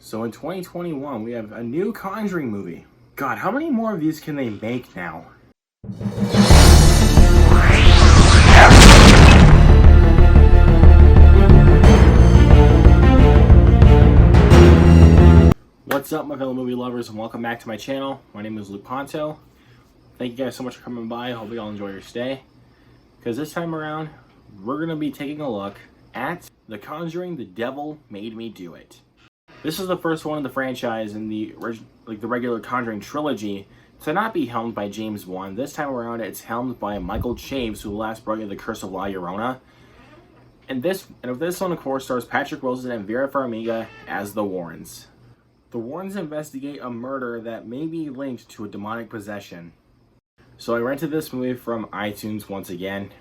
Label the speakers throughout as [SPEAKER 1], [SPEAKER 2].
[SPEAKER 1] So in 2021, we have a new Conjuring movie. God, how many more of these can they make now? What's up, my fellow movie lovers, and welcome back to my channel. My name is Luke Ponto. Thank you guys so much for coming by. I hope you all enjoy your stay. Because this time around, we're going to be taking a look at The Conjuring, The Devil Made Me Do It. This is the first one in the franchise in the regular Conjuring trilogy to not be helmed by James Wan. This time around, it's helmed by Michael Chaves, who last brought you The Curse of La Llorona. And this one, of course, stars Patrick Wilson and Vera Farmiga as the Warrens. The Warrens investigate a murder that may be linked to a demonic possession. So I rented this movie from iTunes once again.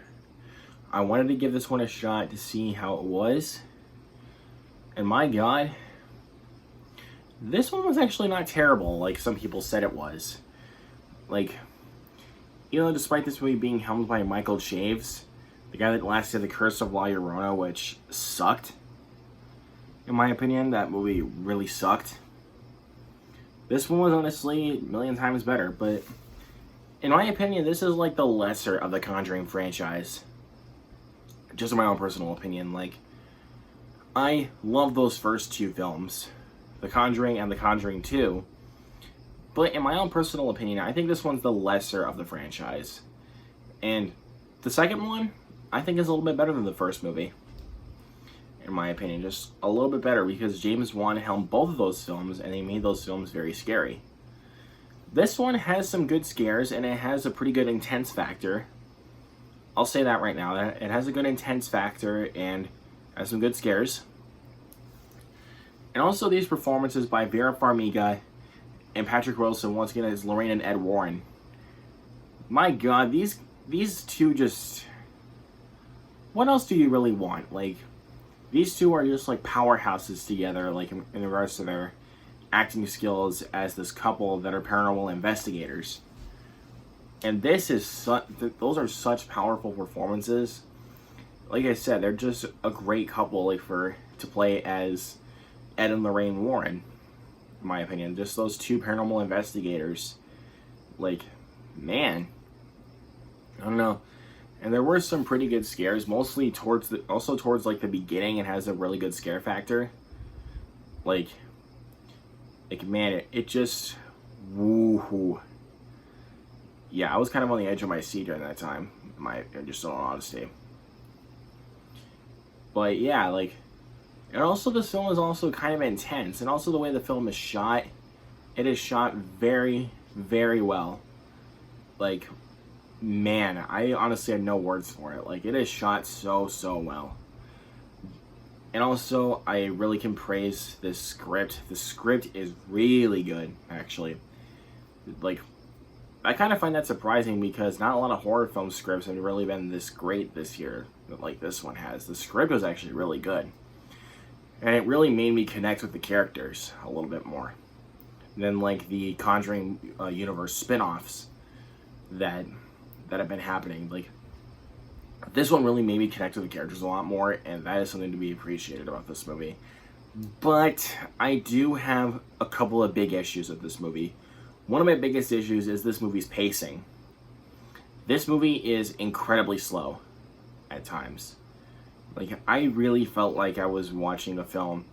[SPEAKER 1] I wanted to give this one a shot to see how it was. And my God, this one was actually not terrible like some people said it was. Despite this movie being helmed by Michael Chaves, the guy that last did The Curse of La Llorona, which sucked. In my opinion, that movie really sucked. This one was honestly a million times better, but in my opinion, this is like the lesser of the Conjuring franchise. Just in my own personal opinion, I love those first two films, The Conjuring and The Conjuring 2. But in my own personal opinion, I think this one's the lesser of the franchise. And the second one, I think is a little bit better than the first movie. In my opinion, just a little bit better because James Wan helmed both of those films and they made those films very scary. This one has some good scares and it has a pretty good intense factor. I'll say that right now. It has a good intense factor and has some good scares. And also these performances by Vera Farmiga and Patrick Wilson, once again, as Lorraine and Ed Warren. My God, these two just... What else do you really want? These two are just powerhouses together, in regards to their acting skills as this couple that are paranormal investigators. And this is those are such powerful performances. Like I said, they're just a great couple to play as Ed and Lorraine Warren, in my opinion. Just those two paranormal investigators. Man, I don't know. And there were some pretty good scares, mostly towards the beginning. It has a really good scare factor. Man, it just woohoo. Yeah, I was kind of on the edge of my seat during that time. Just in all honesty. But yeah, and also this film is also kind of intense, and also the way the film is shot, it is shot very, very well. Man, I honestly have no words for it. It is shot so well. And also, I really can praise this script. The script is really good, actually. I kind of find that surprising because not a lot of horror film scripts have really been this great this year, like this one has. The script was actually really good. And it really made me connect with the characters a little bit more than the Conjuring universe spin-offs that have been happening. This one really made me connect with the characters a lot more, and that is something to be appreciated about this movie. But I do have a couple of big issues with this movie. One of my biggest issues is this movie's pacing. This movie is incredibly slow at times. I really felt like I was watching a film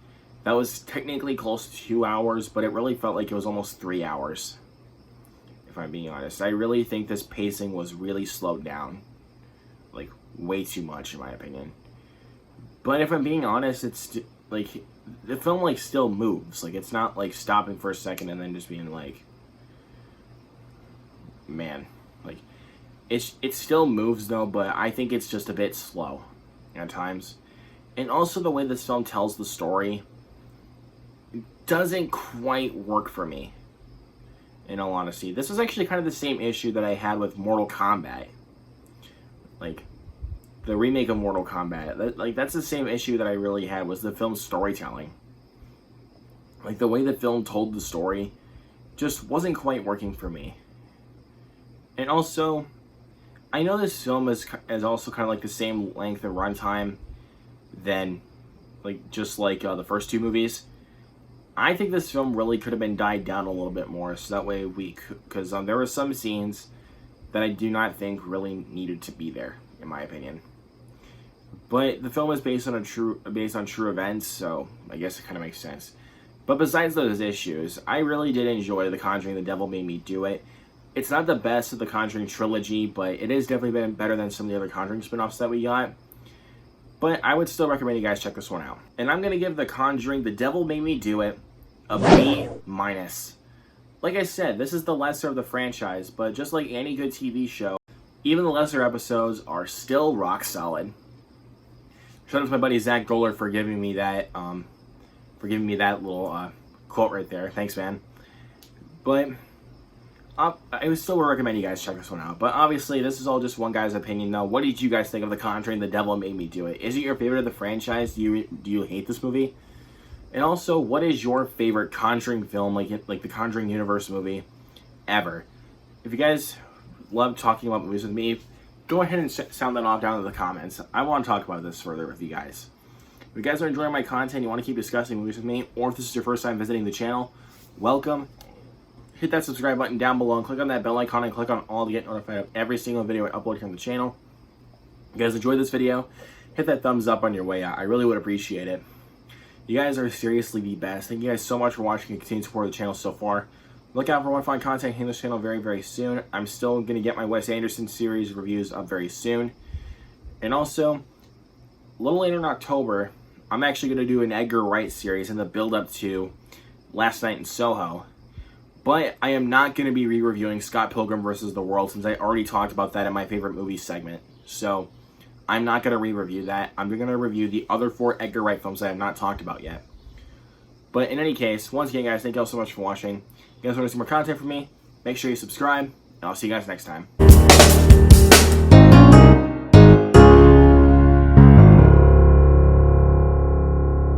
[SPEAKER 1] that was technically close to 2 hours, but it really felt like it was almost 3 hours, if I'm being honest. I really think this pacing was really slowed down. Way too much, in my opinion. But if I'm being honest, it's the film still moves. It's not stopping for a second and then just being man, it still moves though, but I think it's just a bit slow at times. And also the way this film tells the story doesn't quite work for me, in all honesty. This is actually kind of the same issue that I had with Mortal Kombat. The remake of Mortal Kombat. That's the same issue that I really had, was the film's storytelling. The way the film told the story just wasn't quite working for me. And also, I know this film is also kind of the same length of runtime than the first two movies. I think this film really could have been died down a little bit more, so that way we could, because there were some scenes that I do not think really needed to be there, in my opinion. But the film is based on true events, so I guess it kind of makes sense. But besides those issues, I really did enjoy The Conjuring: The Devil Made Me Do It. It's not the best of the Conjuring trilogy, but it is definitely been better than some of the other Conjuring spin-offs that we got. But I would still recommend you guys check this one out. And I'm going to give The Conjuring: The Devil Made Me Do It a B-. Like I said, this is the lesser of the franchise, but just like any good TV show, even the lesser episodes are still rock solid. Shout out to my buddy Zach Goller for giving me that little quote right there. Thanks, man. But I would still recommend you guys check this one out. But obviously, this is all just one guy's opinion, though. What did you guys think of The Conjuring: The Devil Made Me Do It? Is it your favorite of the franchise? Do you hate this movie? And also, what is your favorite Conjuring film, like the Conjuring universe movie, ever? If you guys love talking about movies with me, go ahead and sound that off down in the comments. I want to talk about this further with you guys. If you guys are enjoying my content, you want to keep discussing movies with me, or if this is your first time visiting the channel, welcome. Hit that subscribe button down below and click on that bell icon and click on all to get notified of every single video I upload here on the channel. If you guys enjoyed this video, hit that thumbs up on your way out. I really would appreciate it. You guys are seriously the best. Thank you guys so much for watching and continuing to support the channel so far. Look out for more fun content here on this channel very, very soon. I'm still going to get my Wes Anderson series reviews up very soon. And also, a little later in October, I'm actually going to do an Edgar Wright series in the build-up to Last Night in Soho. But I am not going to be re-reviewing Scott Pilgrim vs. the World, since I already talked about that in my favorite movies segment. So I'm not going to re-review that. I'm going to review the other 4 Edgar Wright films that I have not talked about yet. But in any case, once again, guys, thank you all so much for watching. If you guys want to see more content from me, make sure you subscribe, and I'll see you guys next time.